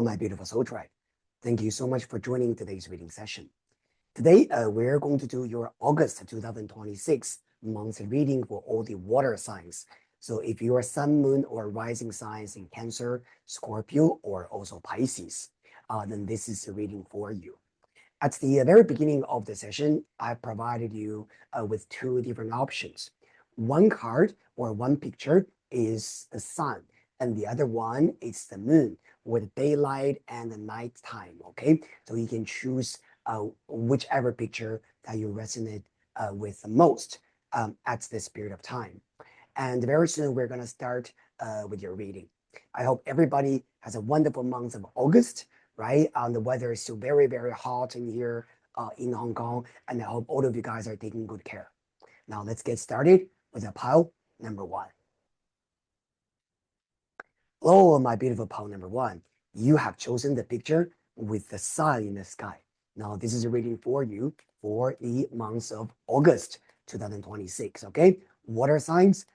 my beautiful soul tribe. Thank you so much for joining today's reading session. Today, we're going to do your August 2026 monthly reading for all the water signs. So if you are sun, moon, or rising signs in Cancer, Scorpio, or also Pisces, then this is the reading for you. At the very beginning of the session, I provided you with two different options. One card or one picture is the sun, and the other one is the moon, with daylight and the nighttime. Okay, so you can choose whichever picture that you resonate with the most at this period of time. And very soon we're going to start with your reading. I hope everybody has a wonderful month of August, right? The weather is still very, very hot in here in Hong Kong, and I hope all of you guys are taking good care. Now let's get started with a pile number one. Hello, my beautiful pile number one. You have chosen the picture with the sun in the sky. Now this is a reading for you for the month of August 2026, okay? Water signs,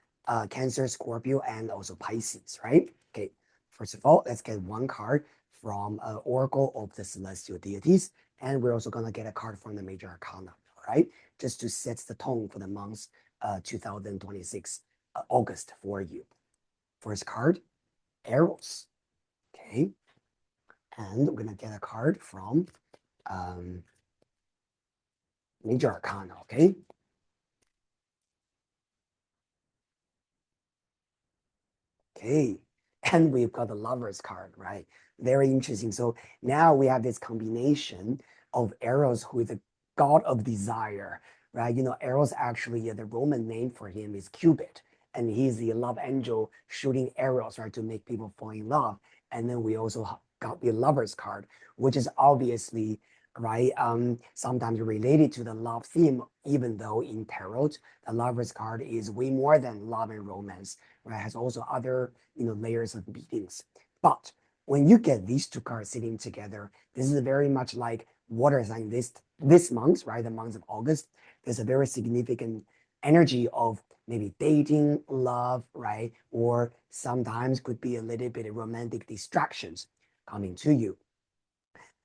Cancer, Scorpio, and also Pisces, right? Okay, first of all, let's get one card from Oracle of the Celestial Deities, and we're also gonna get a card from the Major Arcana, all right? Just to set the tone for the month 2026 August for you. First card, Arrows, okay? And we're gonna get a card from Major Arcana, okay? Okay, and we've got the Lovers card, right? Very interesting. So now we have this combination of Eros with the god of desire, right? You know, Eros actually, the Roman name for him is Cupid, and he's the love angel shooting arrows, right, to make people fall in love. And then we also got the Lovers card, which is obviously, right, sometimes related to the love theme, even though in tarot, the Lovers card is way more than love and romance, right? It has also other, layers of meanings. But when you get these two cards sitting together, this is very much like water sign this month, right? The month of August, there's a very significant energy of maybe dating, love, right? Or sometimes could be a little bit of romantic distractions coming to you.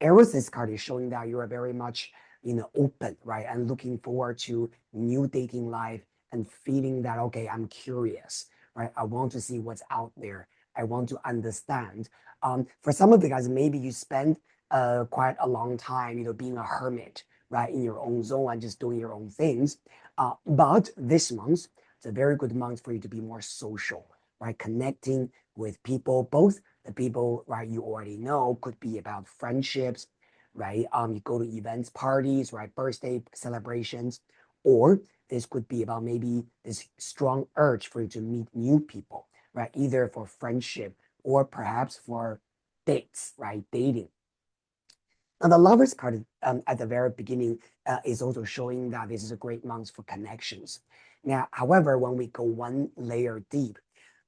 Eros, this card is showing that you are very much, open, right? And looking forward to new dating life and feeling that, okay, I'm curious, right? I want to see what's out there. I want to understand. For some of the guys, maybe you spend quite a long time, being a hermit, right? In your own zone and just doing your own things. But this month, it's a very good month for you to be more social, right? Connecting with people, both the people, right, you already know, could be about friendships, right? You go to events, parties, right, birthday celebrations, or this could be about maybe this strong urge for you to meet new people, right? Either for friendship or perhaps for dates, right? Dating. Now, the Lovers card at the very beginning is also showing that this is a great month for connections. Now, however, when we go one layer deep,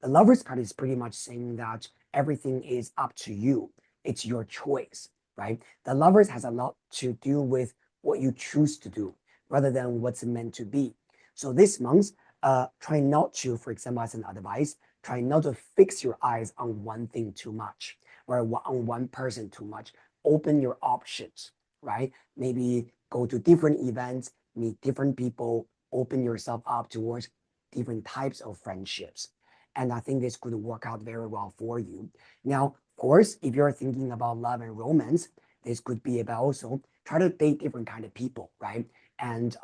the Lovers card is pretty much saying that everything is up to you. It's your choice, right? The Lovers has a lot to do with what you choose to do rather than what's meant to be. So this month, try not to, for example, as an advice, try not to fix your eyes on one thing too much or on one person too much. Open your options, right? Maybe go to different events, meet different people, open yourself up towards different types of friendships. And I think this could work out very well for you. Now, of course, if you're thinking about love and romance, this could be about also try to date different kind of people, right? And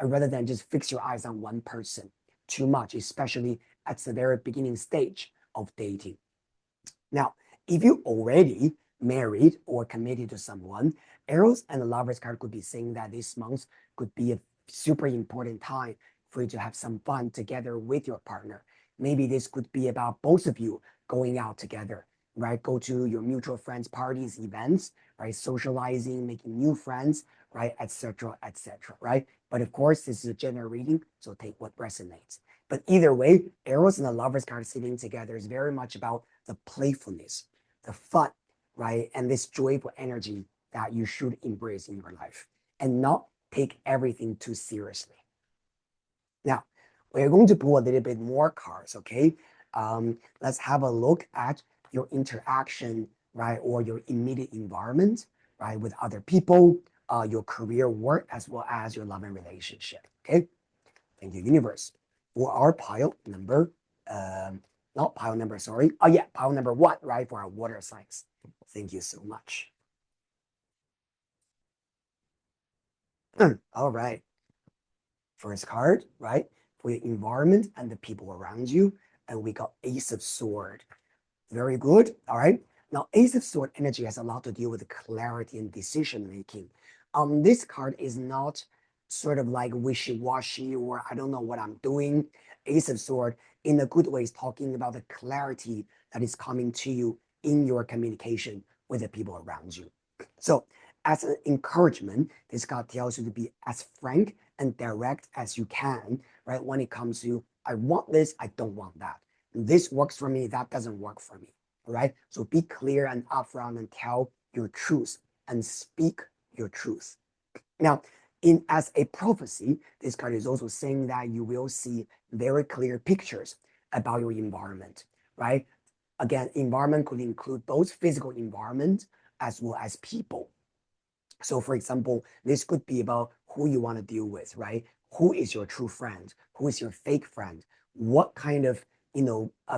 rather than just fix your eyes on one person too much, especially at the very beginning stage of dating. Now, if you already married or committed to someone, Eros and the Lovers card could be saying that this month could be a super important time for you to have some fun together with your partner. Maybe this could be about both of you going out together, right? Go to your mutual friends' parties, events, right? Socializing, making new friends, right? Etc., etc., right? But of course, this is a general reading, so take what resonates. But either way, Eros and the Lovers card sitting together is very much about the playfulness, the fun, right? And this joyful energy that you should embrace in your life and not take everything too seriously. Now, we're going to pull a little bit more cards, okay? Let's have a look at your interaction right? Or your immediate environment, right? With other people, your career work, as well as your love and relationship. Okay. Thank you, universe. For our pile number, not pile number, sorry. Oh yeah, pile number 1, right? For our water signs. Thank you so much. All right. First card, right? For your environment and the people around you. And we got Ace of Sword. Very good. All right. Now, Ace of Sword energy has a lot to do with clarity and decision making. This card is not sort of like wishy-washy or I don't know what I'm doing. Ace of Sword, in a good way, is talking about the clarity that is coming to you in your communication with the people around you. So, as an encouragement, this card tells you to be as frank and direct as you can, right? When it comes to, I want this, I don't want that. This works for me, that doesn't work for me. All right. So be clear and upfront and tell your truth and speak your truth. Now, in as a prophecy, this card is also saying that you will see very clear pictures about your environment, right? Again, environment could include both physical environment as well as people. So for example, this could be about who you want to deal with, right? Who is your true friend? Who is your fake friend? What kind of,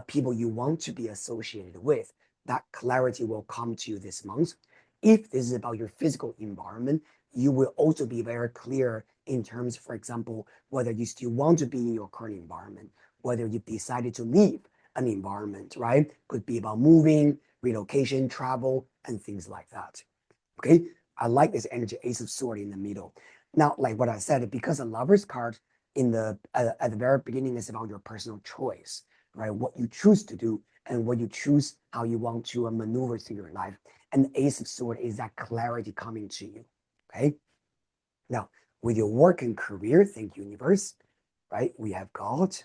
people you want to be associated with? That clarity will come to you this month. If this is about your physical environment, you will also be very clear in terms, for example, whether you still want to be in your current environment, whether you decided to leave an environment, right? Could be about moving, relocation, travel, and things like that. Okay, I like this energy, Ace of Sword in the middle. Now, like what I said, because the Lover's card in the at the very beginning is about your personal choice, right? What you choose to do and what you choose how you want to maneuver through your life. And the Ace of Sword is that clarity coming to you. Okay. Now, with your work and career, thank you, universe. Right? We have got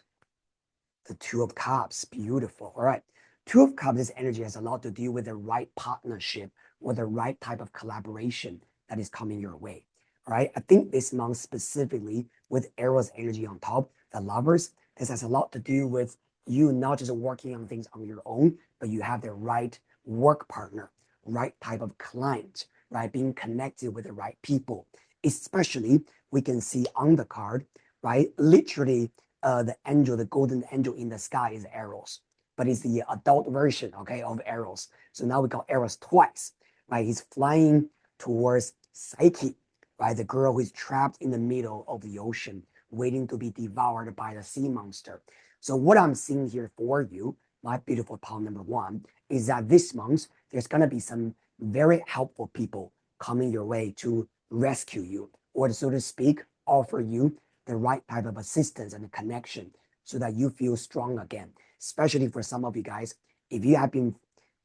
the Two of Cups. Beautiful. All right. Two of Cups, this energy has a lot to do with the right partnership or the right type of collaboration that is coming your way. All right. I think this month specifically with Eros energy on top, the lovers, this has a lot to do with you not just working on things on your own, but you have the right work partner, right type of client, right? Being connected with the right people. Especially, we can see on the card, right? Literally, the angel, the golden angel in the sky is Eros, but it's the adult version, okay, of Eros. So now we got Eros twice, right? He's flying towards Psyche, right? The girl who is trapped in the middle of the ocean, waiting to be devoured by the sea monster. So what I'm seeing here for you, my beautiful pal number 1, is that this month, there's going to be some very helpful people coming your way to rescue you, or so to speak, offer you the right type of assistance and connection so that you feel strong again. Especially for some of you guys, if you have been,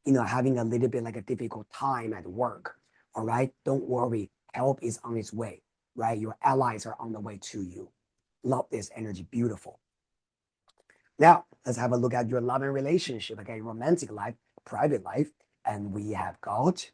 having a little bit like a difficult time at work, all right, don't worry. Help is on its way, right? Your allies are on the way to you. Love this energy. Beautiful. Now, let's have a look at your love and relationship, okay? Romantic life, private life. And we have got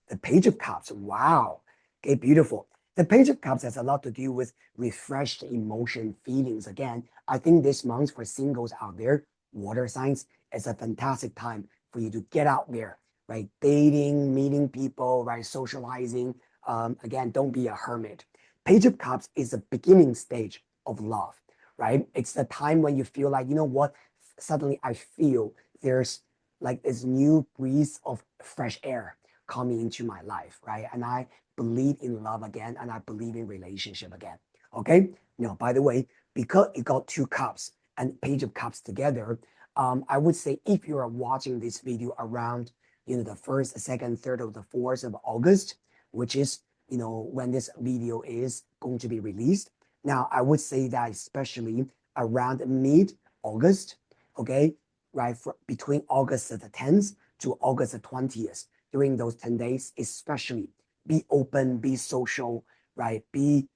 the Page of Cups. Wow. Okay, beautiful. The Page of Cups has a lot to do with refreshed emotion, feelings. Again, I think this month for singles out there, water signs, is a fantastic time for you to get out there, right? Dating, meeting people, right? Socializing. Again, don't be a hermit. Page of Cups is the beginning stage of love, right? It's the time when you feel like, you know what? Suddenly I feel there's like this new breeze of fresh air coming into my life, right? And I believe in love again, and I believe in relationship again. Okay. Now, by the way, because it got 2 cups and Page of Cups together, I would say if you are watching this video around, the 1st, 2nd, 3rd, or the 4th of August, which is, when this video is going to be released. Now, I would say that especially around mid-August, okay, right, between August the 10th to August the 20th, during those 10 days, especially be open, be social, right? Be,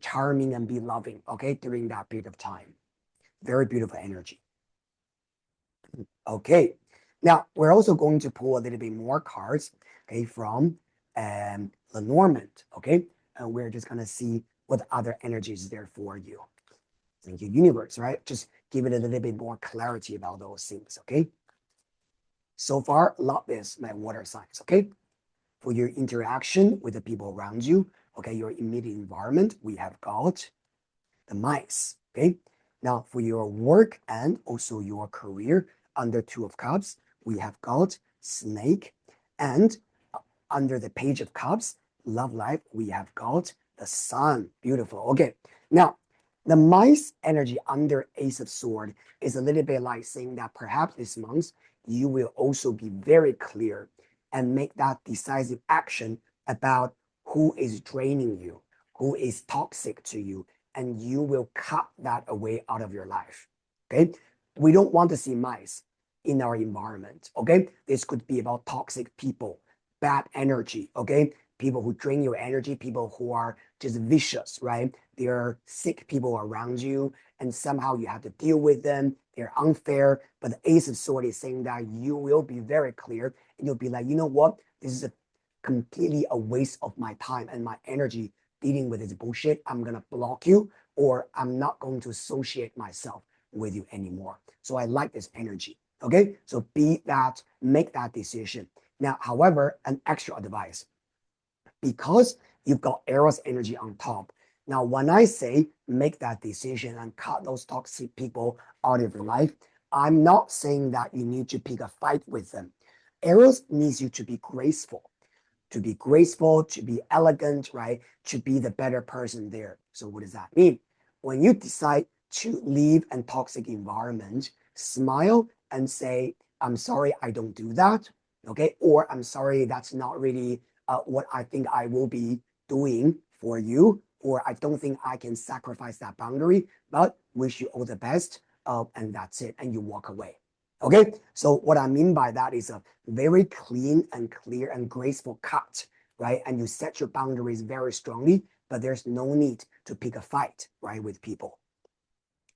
charming and be loving, okay, during that period of time. Very beautiful energy. Okay. Now, we're also going to pull a little bit more cards, okay, from Lenormand, okay? And we're just going to see what other energies there for you. Thank you, universe, right? Just give it a little bit more clarity about those things, okay? So far, love is my water signs, okay? For your interaction with the people around you, okay, your immediate environment, we have got the mice, okay? Now, for your work and also your career, under Two of Cups, we have got snake. And under the Page of Cups, love life, we have got the sun. Beautiful. Okay. Now, the mice energy under Ace of Sword is a little bit like saying that perhaps this month you will also be very clear and make that decisive action about who is draining you, who is toxic to you, and you will cut that away out of your life. Okay. We don't want to see mice in our environment. Okay. This could be about toxic people, bad energy. Okay. People who drain your energy, people who are just vicious, right? There are sick people around you, and somehow you have to deal with them. They're unfair. But the Ace of Swords is saying that you will be very clear and you'll be like, you know what? This is completely a waste of my time and my energy dealing with this bullshit. I'm going to block you, or I'm not going to associate myself with you anymore. So I like this energy. Okay. So make that decision. Now, however, an extra advice, because you've got Eros energy on top. Now, when I say make that decision and cut those toxic people out of your life, I'm not saying that you need to pick a fight with them. Eros needs you to be graceful, to be elegant, right? To be the better person there. So what does that mean? When you decide to leave a toxic environment, smile and say, I'm sorry, I don't do that. Okay. Or I'm sorry, that's not really what I think I will be doing for you. Or I don't think I can sacrifice that boundary, but wish you all the best. And that's it. And you walk away. Okay, so what I mean by that is a very clean and clear and graceful cut, right? And you set your boundaries very strongly, but there's no need to pick a fight, right, with people.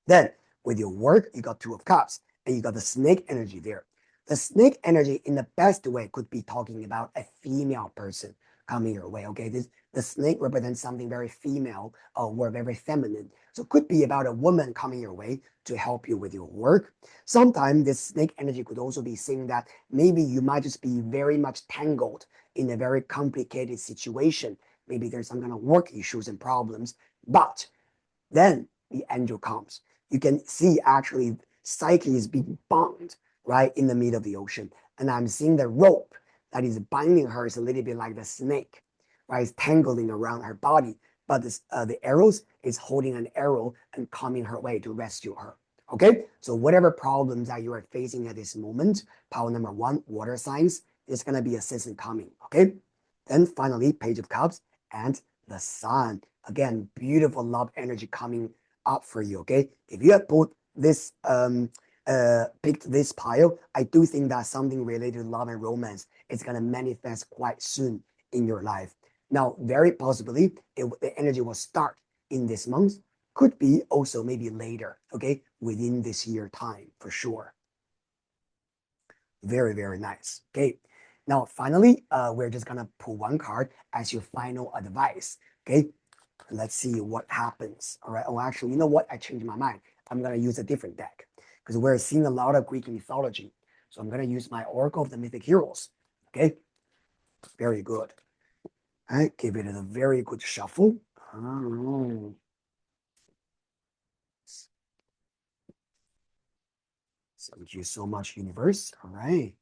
Then with your work, you got Two of Cups and you got the snake energy there. The snake energy in the best way could be talking about a female person coming your way. Okay, the snake represents something very female or very feminine. So it could be about a woman coming your way to help you with your work. Sometimes this snake energy could also be saying that maybe you might just be very much tangled in a very complicated situation. Maybe there's some kind of work issues and problems, but then the angel comes. You can see actually Psyche is being bound right in the middle of the ocean. And I'm seeing the rope that is binding her is a little bit like the snake, right? It's tangling around her body. But the arrows is holding an arrow and coming her way to rescue her. Okay, so whatever problems that you are facing at this moment, power number one, water signs, is going to be assistance coming. Okay, then finally, Page of Cups and the Sun. Again, beautiful love energy coming up for you. Okay, if you have put this picked this pile, I do think that something related to love and romance is going to manifest quite soon in your life. Now, very possibly, the energy will start in this month. Could be also maybe later, okay, within this year time for sure. Very, very nice. Okay. Now, finally, we're just going to pull one card as your final advice. Okay. Let's see what happens. All right. Oh, actually, you know what? I changed my mind. I'm going to use a different deck because we're seeing a lot of Greek mythology. So I'm going to use my Oracle of the Mythic Heroes. Okay. Very good. All right. Give it a very good shuffle. Oh. Thank you so much, universe. All right.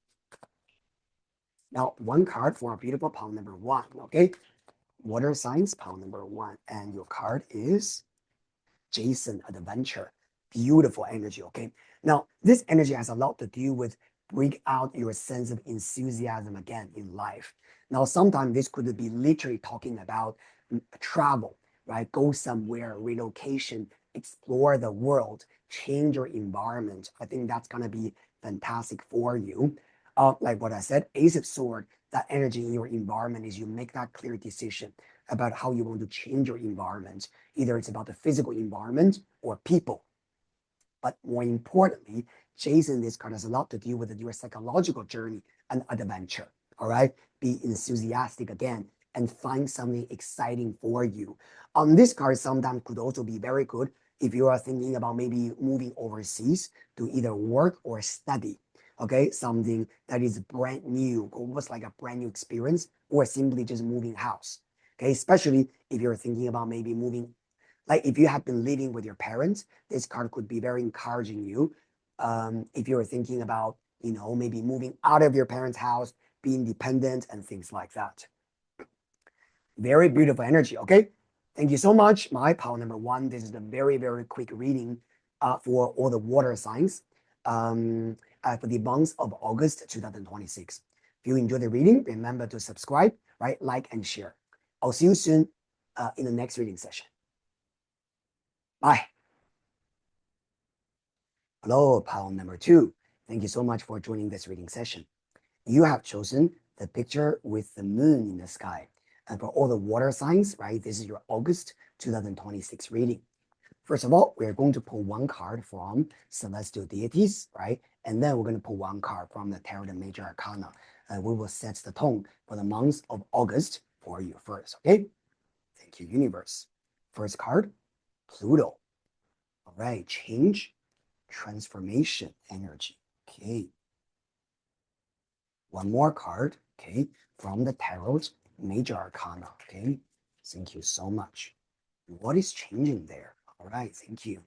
Now, one card for our beautiful pile number one. Okay. Water signs, pile number one. And your card is Jason Adventure. Beautiful energy. Okay. Now, this energy has a lot to do with bring out your sense of enthusiasm again in life. Now, sometimes this could be literally talking about travel, right? Go somewhere, relocation, explore the world, change your environment. I think that's going to be fantastic for you. Like what I said, Ace of Sword, that energy in your environment is you make that clear decision about how you want to change your environment. Either it's about the physical environment or people. But more importantly, Jason, this card has a lot to do with your psychological journey and adventure. All right. Be enthusiastic again and find something exciting for you. This card sometimes could also be very good if you are thinking about maybe moving overseas to either work or study. okay, something that is brand new, almost like a brand new experience, or simply just moving house. Okay, especially if you're thinking about maybe moving, like if you have been living with your parents, this card could be very encouraging you. If you're thinking about, maybe moving out of your parents' house, be independent and things like that. Very beautiful energy. Okay. Thank you so much. My pile number one. This is a very, very quick reading for all the water signs for the month of August 2026. If you enjoy the reading, remember to subscribe, right? Like and share. I'll see you soon in the next reading session. Bye. Hello, pile number two. Thank you so much for joining this reading session. You have chosen the picture with the moon in the sky. And for all the water signs, right, this is your August 2026 reading. First of all, we're going to pull one card from Celestial Deities, right? And then we're going to pull one card from the Tarot and Major Arcana. And we will set the tone for the month of August for you first, okay? Thank you, Universe. First card, Pluto. All right, change, transformation, energy. Okay. One more card, okay, from the Tarot's Major Arcana, okay? Thank you so much. What is changing there? All right, thank you.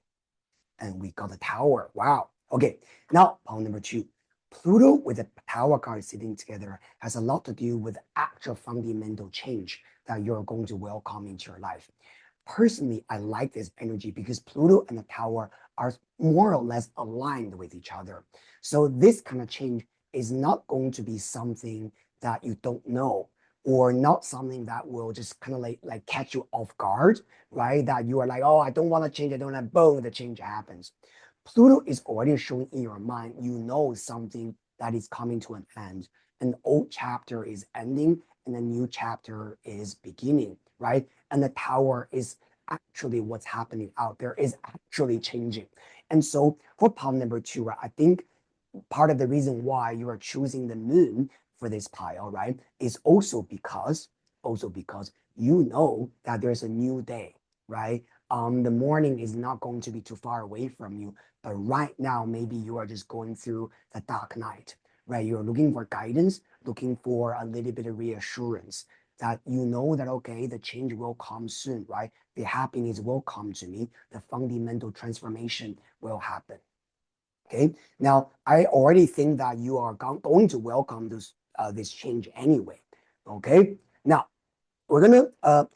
And we got the Tower. Wow. Okay, now pile number two. Pluto with the Tower card sitting together has a lot to do with actual fundamental change that you're going to welcome into your life. Personally, I like this energy because Pluto and the Tower are more or less aligned with each other. So this kind of change is not going to be something that you don't know, or not something that will just kind of like catch you off guard, right? That you are like, oh, I don't want to change, I don't want, boom, the change happens. Pluto is already showing in your mind, you know something that is coming to an end. An old chapter is ending and a new chapter is beginning, right? And the Tower is actually what's happening out there, is actually changing. And so for pile number two, right, I think part of the reason why you are choosing the moon for this pile, right, is also because you know that there's a new day, right? The morning is not going to be too far away from you, but right now maybe you are just going through the dark night, right? You're looking for guidance, looking for a little bit of reassurance that you know that, okay, the change will come soon, right? The happiness will come to me, the fundamental transformation will happen. Okay, now I already think that you are going to welcome this change anyway. Okay, now we're gonna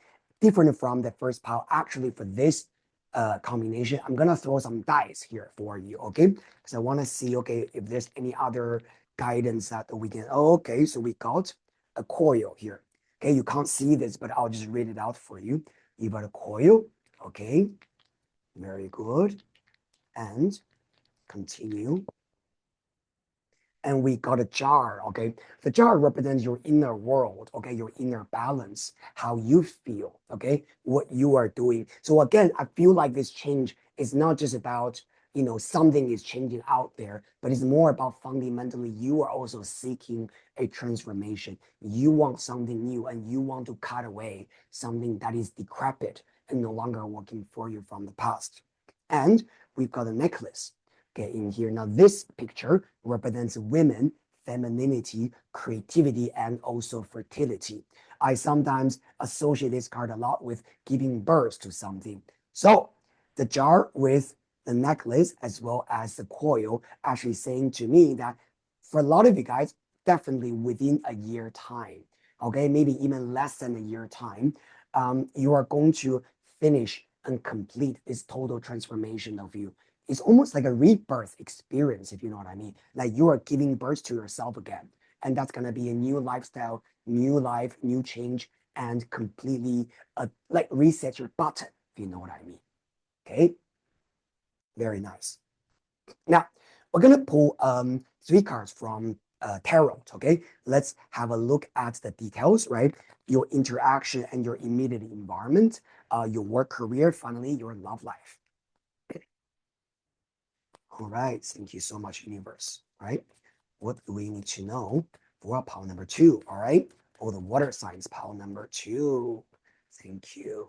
different from the first pile. Actually, for this combination, I'm gonna throw some dice here for you. Okay, because I want to see, okay, if there's any other guidance that we can. Oh, okay, so we got a coil here. Okay, you can't see this, but I'll just read it out for you. You got a coil. Okay, very good, and continue. And we got a jar, okay? The jar represents your inner world, okay? Your inner balance, how you feel, okay? What you are doing. So again, I feel like this change is not just about, something is changing out there, but it's more about fundamentally you are also seeking a transformation. You want something new and you want to cut away something that is decrepit and no longer working for you from the past. And we've got a necklace. Okay, in here. Now, this picture represents women, femininity, creativity, and also fertility. I sometimes associate this card a lot with giving birth to something. So, the jar with the necklace as well as the coil actually saying to me that for a lot of you guys, definitely within a year time, okay, maybe even less than a year time, you are going to finish and complete this total transformation of you. It's almost like a rebirth experience, if you know what I mean. Like you are giving birth to yourself again. And that's going to be a new lifestyle, new life, new change, and completely like reset your button, if you know what I mean. Okay. Very nice. Now, we're going to pull three cards from tarot. Okay. Let's have a look at the details, right? Your interaction and your immediate environment, your work career, finally, your love life. All right, thank you so much, Universe. All right, what do we need to know for pile number two? All right, the water signs, pile number two. Thank you.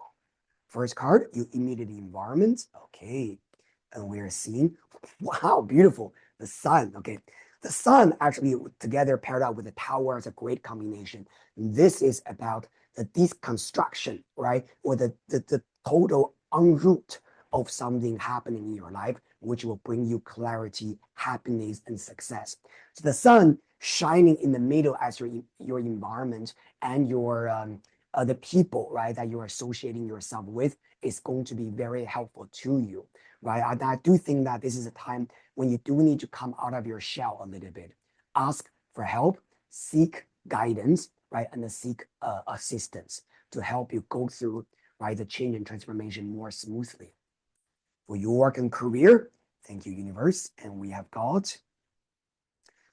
First card, your immediate environment. Okay, and we are seeing, wow, beautiful, the sun. Okay, The sun actually together paired up with the tower is a great combination. This is about the deconstruction, right? Or the total unroot of something happening in your life, which will bring you clarity, happiness, and success. So the sun shining in the middle as your environment and your the people, right, that you're associating yourself with is going to be very helpful to you, right? I do think that this is a time when you do need to come out of your shell a little bit, ask for help, seek guidance, right, and seek assistance to help you go through, right, the change and transformation more smoothly. For your work and career, thank you, universe. And we have got,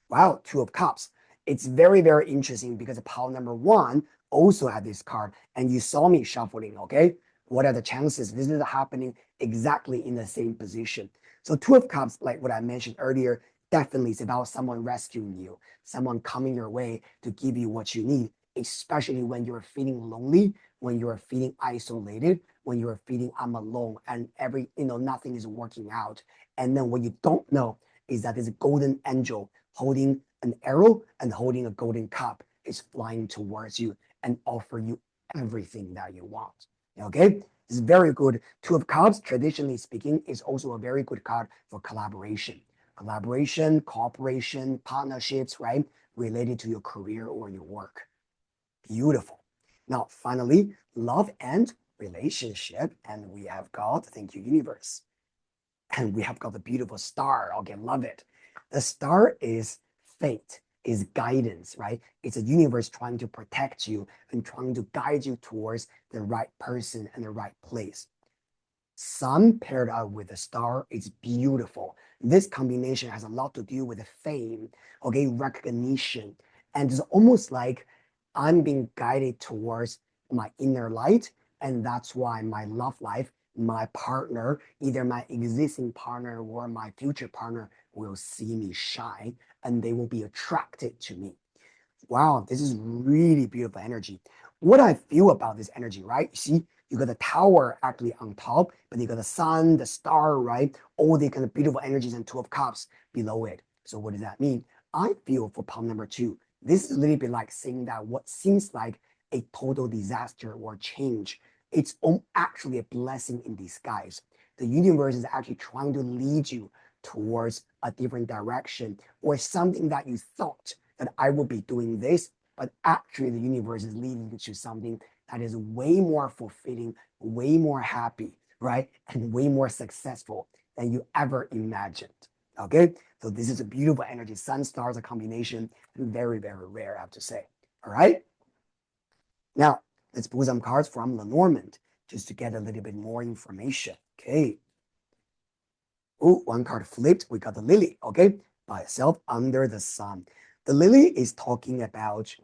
wow, Two of Cups. It's very, very interesting because pile number one also had this card, and you saw me shuffling, okay? What are the chances this is happening exactly in the same position? So Two of Cups, like what I mentioned earlier, definitely is about someone rescuing you, someone coming your way to give you what you need, especially when you're feeling lonely, when you're feeling isolated, when you're feeling I'm alone and nothing is working out. And then what you don't know is that there's a golden angel holding an arrow and holding a golden cup is flying towards you and offer you everything that you want. Okay, it's very good. Two of Cups, traditionally speaking, is also a very good card for collaboration, cooperation, partnerships, right? Related to your career or your work. Beautiful. Now, finally, love and relationship. And we have got, thank you, universe. And we have got the beautiful star. Okay, love it. The star is fate, is guidance, right? It's a universe trying to protect you and trying to guide you towards the right person and the right place. Sun paired up with a star is beautiful. This combination has a lot to do with the fame, okay, recognition. And it's almost like I'm being guided towards my inner light. And that's why my love life, my partner, either my existing partner or my future partner, will see me shine and they will be attracted to me. Wow, this is really beautiful energy. What I feel about this energy, right? You see, you got the tower actually on top, but you got the sun, the star, right? All the kind of beautiful energies and Two of Cups below it. So what does that mean? I feel for palm number two, this is a little bit like saying that what seems like a total disaster or change, it's actually a blessing in disguise. The universe is actually trying to lead you towards a different direction or something that you thought that I will be doing this, but actually the universe is leading you to something that is way more fulfilling, way more happy, right? And way more successful than you ever imagined. Okay, so this is a beautiful energy. Sun stars a combination, very, very rare, I have to say. All right. Now let's pull some cards from Lenormand just to get a little bit more information. Okay. Oh, one card flipped. We got the lily. Okay, by itself under the sun. The lily is talking about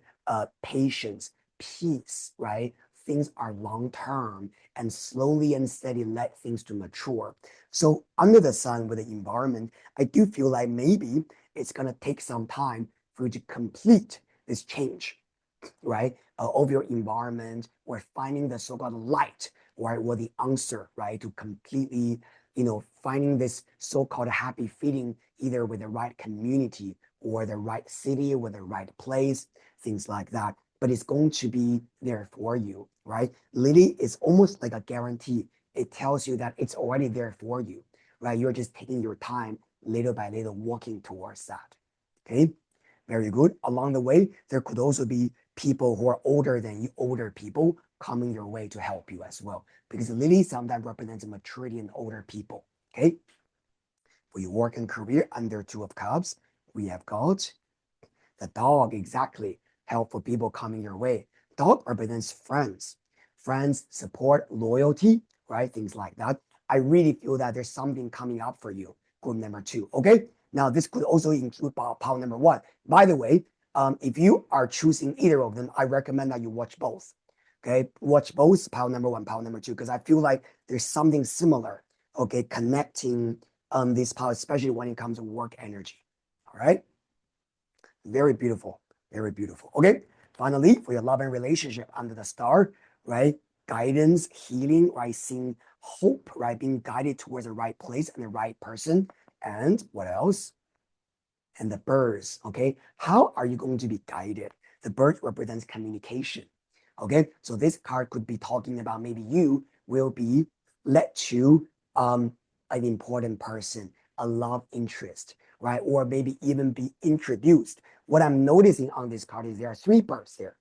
patience, peace, right? Things are long term and slowly and steady let things to mature. So under the sun with the environment, I do feel like maybe it's gonna take some time for you to complete this change, right? Of your environment or finding the so-called light, right? Or the answer, right? To completely, finding this so-called happy feeling either with the right community or the right city or the right place, things like that. But it's going to be there for you, right? Lily is almost like a guarantee. It tells you that it's already there for you, right? You're just taking your time little by little walking towards that. Okay, very good. Along the way, there could also be people who are older than you, older people coming your way to help you as well. Because Lily sometimes represents maturity in older people. Okay, for your work and career under Two of Cups, we have got the dog, exactly. Helpful people coming your way. Dog represents friends, support, loyalty, right? Things like that. I really feel that there's something coming up for you. Group number two. Okay. Now this could also include pile number one. By the way, if you are choosing either of them, I recommend that you watch both. Okay, watch both pile number one, pile number two, because I feel like there's something similar. Okay, connecting this pile, especially when it comes to work energy. All right. Very beautiful. Very beautiful. Okay. Finally, for your love and relationship under the star, right? Guidance, healing, right? Seeing hope, right? Being guided towards the right place and the right person. And what else? and the birds. Okay, how are you going to be guided? The bird represents communication. Okay, so this card could be talking about maybe you will be led to an important person, a love interest, right? Or maybe even be introduced. What I'm noticing on this card is there are three birds there.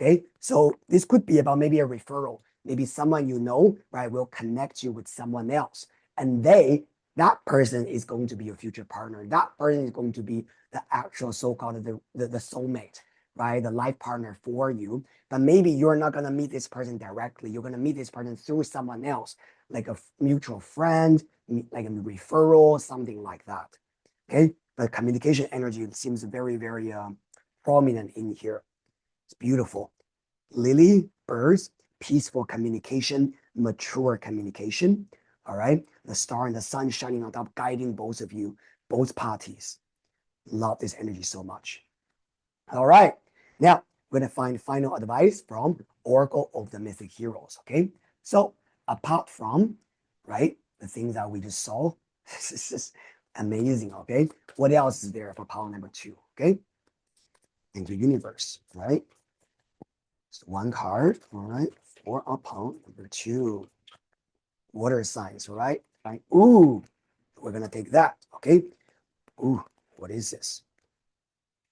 Okay, so this could be about maybe a referral. Maybe someone you know, right, will connect you with someone else, and that person is going to be your future partner. That person is going to be the actual so-called the soulmate, right? The life partner for you. But maybe you're not going to meet this person directly. You're going to meet this person through someone else, like a mutual friend, like a referral, something like that. Okay. The communication energy seems very, very prominent in here. It's beautiful. Lily, birds, peaceful communication, mature communication. All right. The star and the sun shining on top, guiding both of you, both parties. Love this energy so much. All right. Now, we're going to find final advice from Oracle of the Mythic Heroes. Okay. So, apart from, right, the things that we just saw, this is just amazing. Okay. What else is there for power number 2? Okay. Into universe, right? So one card, all right, for our power number 2. Water signs, all right? Right. Ooh, we're going to take that. Okay. Ooh, what is this?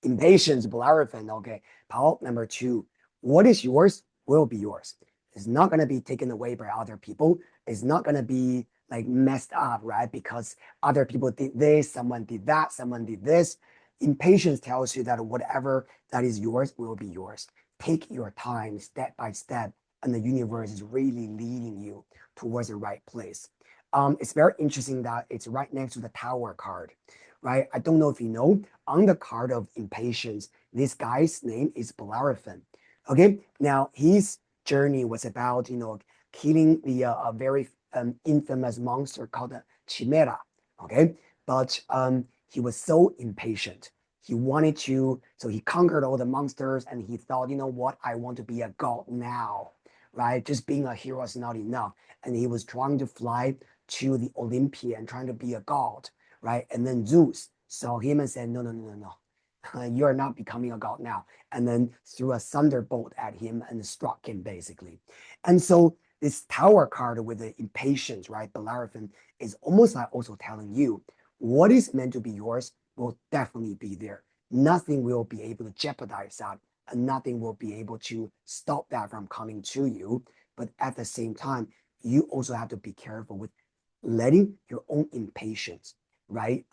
Impatience, Bellerophon. Okay. Power number 2. What is yours will be yours. It's not going to be taken away by other people. It's not going to be like messed up, right? Because other people did this, someone did that, someone did this. Impatience tells you that whatever that is yours will be yours. Take your time step by step, and the universe is really leading you towards the right place. It's very interesting that it's right next to the Tower card, right? I don't know if you know, on the card of impatience, this guy's name is Bellerophon. Okay, now his journey was about, killing the very infamous monster called the Chimera. Okay, but he was so impatient. He wanted to, so he conquered all the monsters, and he thought, you know what, I want to be a god now, right? Just being a hero is not enough, and he was trying to fly to the Olympia and trying to be a god, right? And then Zeus saw him and said, no, no, no, no, no. You are not becoming a god now. And then threw a thunderbolt at him and struck him, basically. And so this Tower card with the impatience, right, Bellerophon, is almost like also telling you what is meant to be yours will definitely be there. Nothing will be able to jeopardize that, and nothing will be able to stop that from coming to you. But at the same time, you also have to be careful with letting your own impatience, right,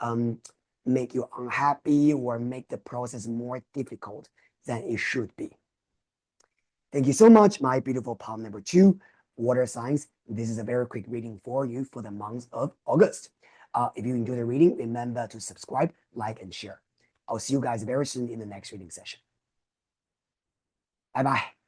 make you unhappy or make the process more difficult than it should be. Thank you so much, my beautiful palm number 2, water signs. This is a very quick reading for you for the month of August. If you enjoyed the reading, remember to subscribe, like, and share. I'll see you guys very soon in the next reading session. Bye-bye.